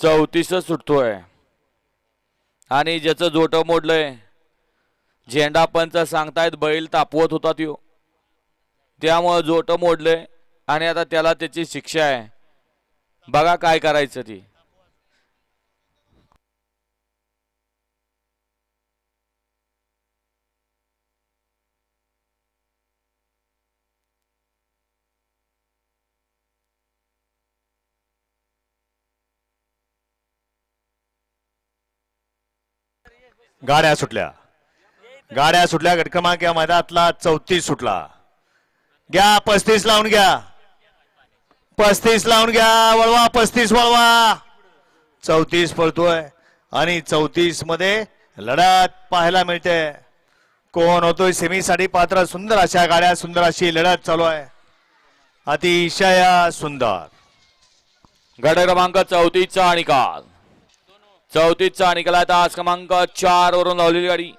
34 सुटतोय आणि ज्याचं जोट मोडलंय झेंडा पंच सांगतायत बैल तापवत होता त्यो त्यामुळे जोट मोडले आणि आता त्याला त्याची शिक्षा आहे बघा काय करायचं ती गाड्या सुटल्या गट क्रमांक या मैदानातला 34 सुटला घ्या 35 लावून घ्या 35 लावून घ्या वळवा 35 वळवा 34 पळतोय आणि 34 मध्ये लढत पाहायला मिळते कोण होतोय सेमीसाठी पात्र सुंदर अशा गाड्या सुंदर अशी लढत चालू आहे अतिशय सुंदर गट क्रमांक 34 चा निकाल 34 चा निकाल तास क्रमांक 4 वरून लावलेली गाडी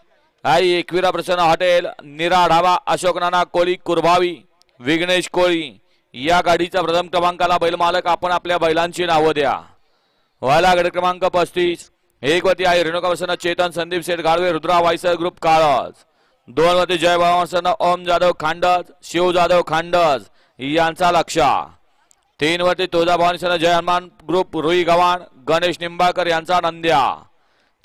आई एकविरा प्रसन्न हॉटेल निरा ढाबा अशोक नाना कोळी कुरभावी विघ्नेश कोळी या गाडीचा प्रथम क्रमांकाला बैल मालक आपण आपल्या बैलांची नावं द्या व्हायला गट क्रमांक 35 एक वरती आहे रेणुका प्रसन्न चेतन संदीप शेठ गाडवे रुद्रा वायसर ग्रुप काळज 2 वरती जय प्रसन्न ओम जाधव खांडज शिव जाधव खांडज यांचा लक्ष 3 वरती तुळजाभवानी सन जय हनुमान ग्रुप रुई गव्हाण गणेश निंबाळकर यांचा नंद्या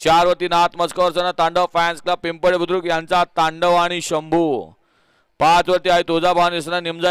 4 वरती नाथ मस्कोर सन तांडव फॅन्स क्लब पिंपळे बुद्रुक यांचा तांडव आणि शंभू 5 वरती आहे तुळजाभवानी सन निमजा